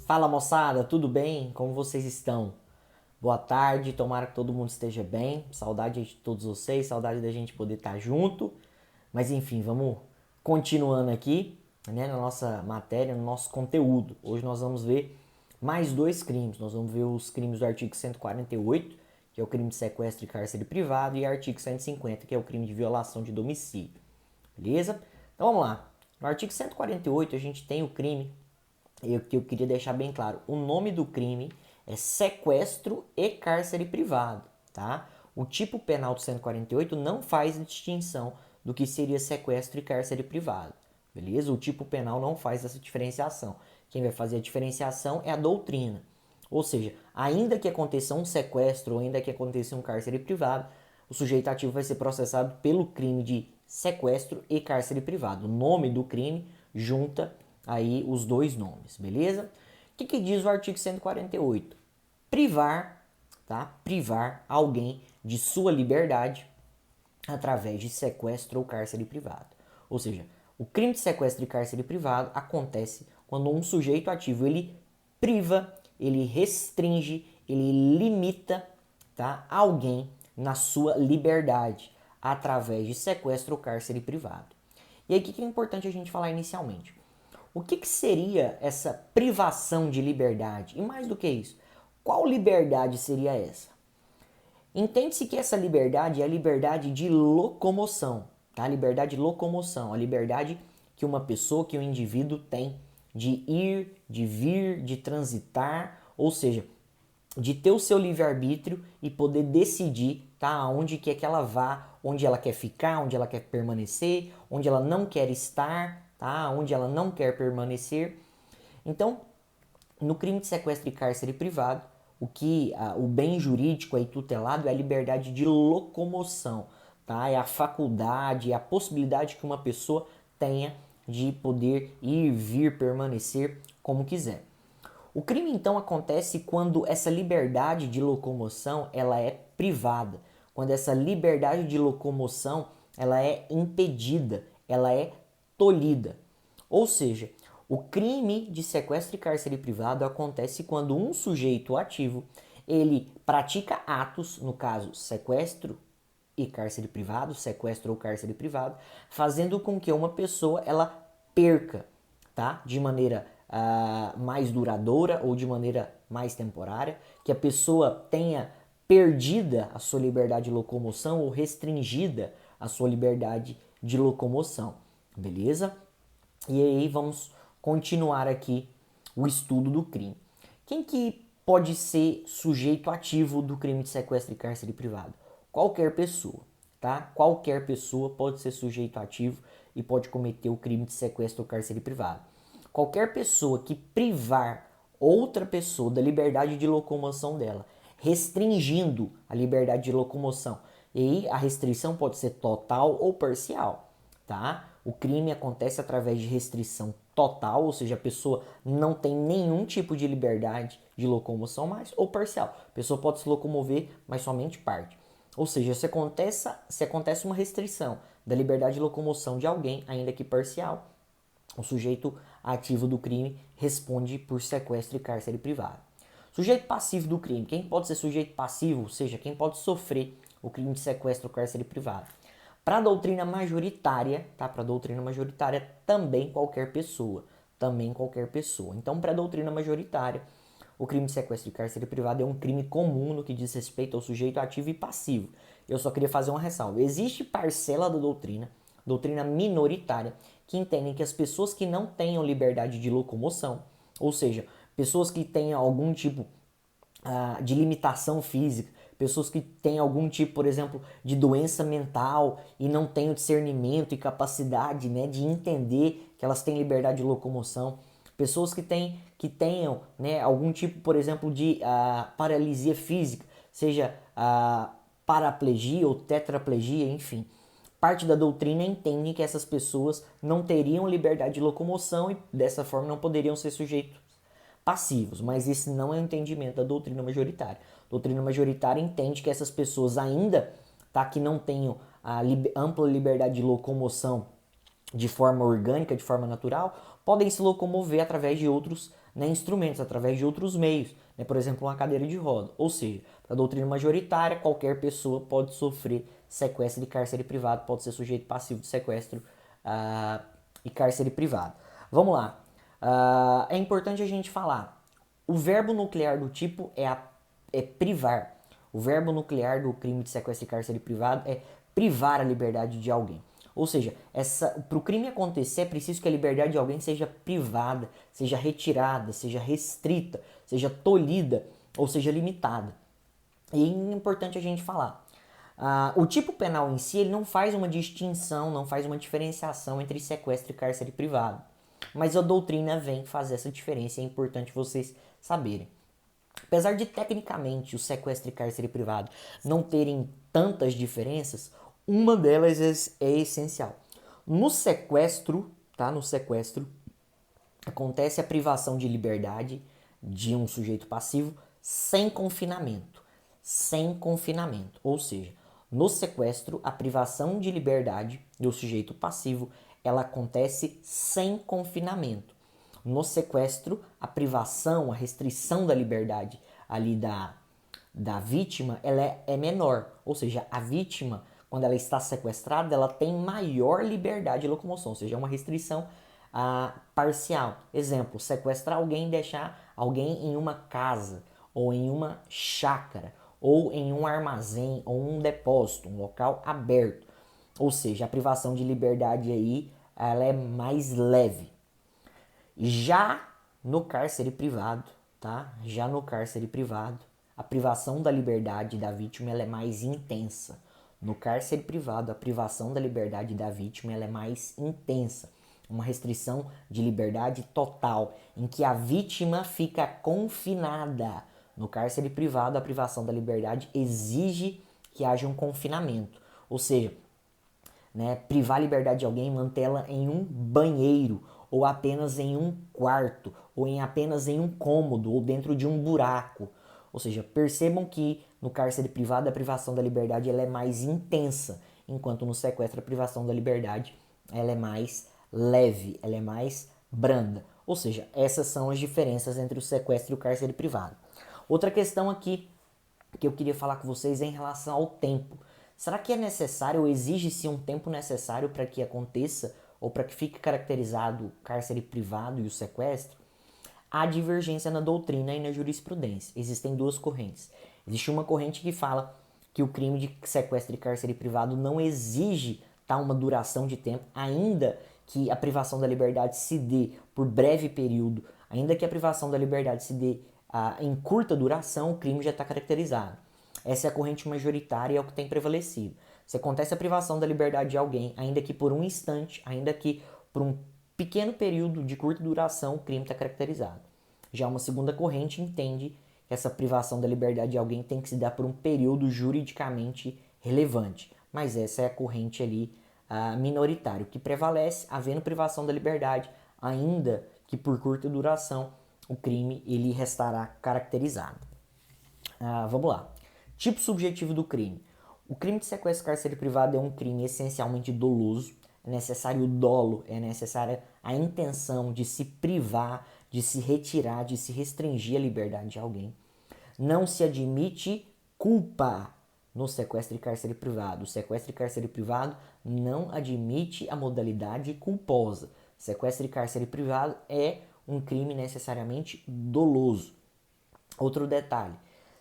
Fala moçada, tudo bem? Como vocês estão? Boa tarde, tomara que todo mundo esteja bem. Saudade de todos vocês, saudade da gente poder estar junto. Mas enfim, vamos continuando aqui, né, na nossa matéria, no nosso conteúdo. Hoje nós vamos ver mais dois crimes. Nós vamos ver os crimes do artigo 148, que é o crime de sequestro e cárcere privado, e o artigo 150, que é o crime de violação de domicílio. Beleza? Então vamos lá. No artigo 148 a gente tem o crime que eu queria deixar bem claro. O nome do crime é sequestro e cárcere privado, tá? O tipo penal do 148 não faz distinção do que seria sequestro e cárcere privado, beleza? O tipo penal não faz essa diferenciação. Quem vai fazer a diferenciação é a doutrina. Ou seja, ainda que aconteça um sequestro ou ainda que aconteça um cárcere privado, o sujeito ativo vai ser processado pelo crime de sequestro e cárcere privado. O nome do crime junta aí os dois nomes, beleza? O que diz o artigo 148? Privar, tá? Privar alguém de sua liberdade através de sequestro ou cárcere privado. Ou seja, o crime de sequestro e cárcere privado acontece quando um sujeito ativo ele priva, ele restringe, ele limita, tá, alguém na sua liberdade através de sequestro ou cárcere privado. E aí o que é importante a gente falar inicialmente? O que seria essa privação de liberdade? E mais do que isso, qual liberdade seria essa? Entende-se que essa liberdade é a liberdade de locomoção, tá? A liberdade de locomoção, a liberdade que uma pessoa, que um indivíduo tem de ir, de vir, de transitar, ou seja, de ter o seu livre-arbítrio e poder decidir, tá, onde quer que ela vá, onde ela quer ficar, onde ela quer permanecer, onde ela não quer estar, tá, onde ela não quer permanecer. Então, no crime de sequestro e cárcere privado, o bem jurídico aí tutelado é a liberdade de locomoção, tá? É a faculdade, é a possibilidade que uma pessoa tenha de poder ir, vir, permanecer como quiser. O crime então acontece quando essa liberdade de locomoção ela é privada, quando essa liberdade de locomoção ela é impedida, ela é tolhida. Ou seja, o crime de sequestro e cárcere privado acontece quando um sujeito ativo ele pratica atos, no caso sequestro e cárcere privado, sequestro ou cárcere privado, fazendo com que uma pessoa ela perca, tá? De maneira mais duradoura ou de maneira mais temporária, que a pessoa tenha perdida a sua liberdade de locomoção ou restringida a sua liberdade de locomoção, beleza? E aí vamos continuar aqui o estudo do crime. Quem que pode ser sujeito ativo do crime de sequestro e cárcere privado? Qualquer pessoa, tá? Qualquer pessoa pode ser sujeito ativo e pode cometer o crime de sequestro ou cárcere privado. Qualquer pessoa que privar outra pessoa da liberdade de locomoção dela, restringindo a liberdade de locomoção. E aí a restrição pode ser total ou parcial, tá? O crime acontece através de restrição total, ou seja, a pessoa não tem nenhum tipo de liberdade de locomoção mais, ou parcial. A pessoa pode se locomover, mas somente parte. Ou seja, se acontece uma restrição da liberdade de locomoção de alguém, ainda que parcial, o sujeito ativo do crime responde por sequestro e cárcere privado. Sujeito passivo do crime. Quem pode ser sujeito passivo? Ou seja, quem pode sofrer o crime de sequestro ou cárcere privado? Para a doutrina majoritária, tá? Para a doutrina majoritária, também qualquer pessoa. Também qualquer pessoa. Então, para a doutrina majoritária, o crime de sequestro e cárcere privado é um crime comum no que diz respeito ao sujeito ativo e passivo. Eu só queria fazer uma ressalva. Existe parcela da doutrina minoritária, que entendem que as pessoas que não tenham liberdade de locomoção, ou seja, pessoas que tenham algum tipo de limitação física, pessoas que têm algum tipo, por exemplo, de doença mental e não têm o discernimento e capacidade, né, de entender que elas têm liberdade de locomoção, pessoas que tenham, né, algum tipo, por exemplo, de paralisia física, seja paraplegia ou tetraplegia, enfim. Parte da doutrina entende que essas pessoas não teriam liberdade de locomoção e dessa forma não poderiam ser sujeitos passivos, mas esse não é o entendimento da doutrina majoritária. A doutrina majoritária entende que essas pessoas ainda, tá, que não tenham a ampla liberdade de locomoção de forma orgânica, de forma natural, podem se locomover através de outros né, instrumentos, através de outros meios, né, por exemplo, uma cadeira de roda. Ou seja, para a doutrina majoritária, qualquer pessoa pode sofrer sequestro de cárcere privado, pode ser sujeito passivo de sequestro e cárcere privado. Vamos lá. É importante a gente falar. O verbo nuclear do tipo é privar. O verbo nuclear do crime de sequestro e cárcere privado é privar a liberdade de alguém. Ou seja, para o crime acontecer é preciso que a liberdade de alguém seja privada, seja retirada, seja restrita, seja tolhida ou seja limitada. E é importante a gente falar. O tipo penal em si ele não faz uma distinção, não faz uma diferenciação entre sequestro e cárcere privado. Mas a doutrina vem fazer essa diferença e é importante vocês saberem. Apesar de tecnicamente o sequestro e cárcere privado não terem tantas diferenças, uma delas é essencial. No sequestro, tá? No sequestro acontece a privação de liberdade de um sujeito passivo sem confinamento. Sem confinamento. Ou seja, no sequestro, a privação de liberdade do sujeito passivo ela acontece sem confinamento. No sequestro, a privação, a restrição da liberdade ali da vítima, ela é menor. Ou seja, a vítima, quando ela está sequestrada, ela tem maior liberdade de locomoção, ou seja, é uma restrição parcial. Exemplo, sequestrar alguém e deixar alguém em uma casa, ou em uma chácara, ou em um armazém, ou um depósito, um local aberto. Ou seja, a privação de liberdade aí, ela é mais leve. Já no cárcere privado, tá? Já no cárcere privado, a privação da liberdade da vítima ela é mais intensa. No cárcere privado, a privação da liberdade da vítima ela é mais intensa. Uma restrição de liberdade total, em que a vítima fica confinada. No cárcere privado, a privação da liberdade exige que haja um confinamento. Ou seja, né, privar a liberdade de alguém, mantê-la em um banheiro, ou apenas em um quarto, ou apenas em um cômodo, ou dentro de um buraco. Ou seja, percebam que no cárcere privado a privação da liberdade ela é mais intensa, enquanto no sequestro a privação da liberdade ela é mais leve, ela é mais branda. Ou seja, essas são as diferenças entre o sequestro e o cárcere privado. Outra questão aqui que eu queria falar com vocês é em relação ao tempo. Será que é necessário ou exige-se um tempo necessário para que aconteça ou para que fique caracterizado o cárcere privado e o sequestro? Há divergência na doutrina e na jurisprudência. Existem duas correntes. Existe uma corrente que fala que o crime de sequestro e cárcere privado não exige uma duração de tempo, ainda que a privação da liberdade se dê por breve período, ainda que a privação da liberdade se dê em curta duração, o crime já está caracterizado. Essa é a corrente majoritária e é o que tem prevalecido. Se acontece a privação da liberdade de alguém, ainda que por um instante, ainda que por um pequeno período de curta duração, o crime está caracterizado. Já uma segunda corrente entende que essa privação da liberdade de alguém tem que se dar por um período juridicamente relevante. Mas essa é a corrente ali minoritária. O que prevalece, havendo privação da liberdade, ainda que por curta duração, o crime ele restará caracterizado. Vamos lá. Tipo subjetivo do crime. O crime de sequestro e cárcere privado é um crime essencialmente doloso. É necessário o dolo, é necessária a intenção de se privar, de se retirar, de se restringir a liberdade de alguém. Não se admite culpa no sequestro e cárcere privado. O sequestro e cárcere privado não admite a modalidade culposa. Sequestro e cárcere privado é um crime necessariamente doloso. Outro detalhe.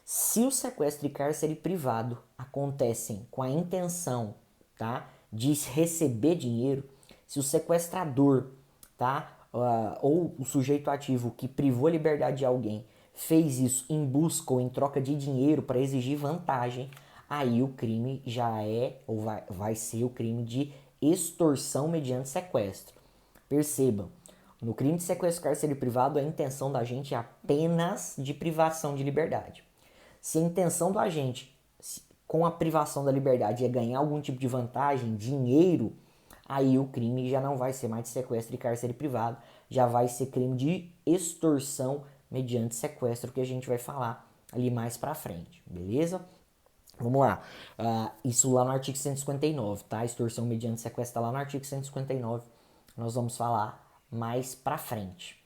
Se o sequestro e cárcere privado acontecem com a intenção, tá, de receber dinheiro, se o sequestrador, tá, ou o sujeito ativo que privou a liberdade de alguém fez isso em busca ou em troca de dinheiro para exigir vantagem, aí o crime já é ou vai ser o crime de extorsão mediante sequestro. Percebam, no crime de sequestro e cárcere privado a intenção da gente é apenas de privação de liberdade. Se a intenção do agente com a privação da liberdade é ganhar algum tipo de vantagem, dinheiro, aí o crime já não vai ser mais de sequestro e cárcere privado, já vai ser crime de extorsão mediante sequestro, que a gente vai falar ali mais pra frente, beleza? Vamos lá, isso lá no artigo 159, tá? Extorsão mediante sequestro tá lá no artigo 159, nós vamos falar mais pra frente.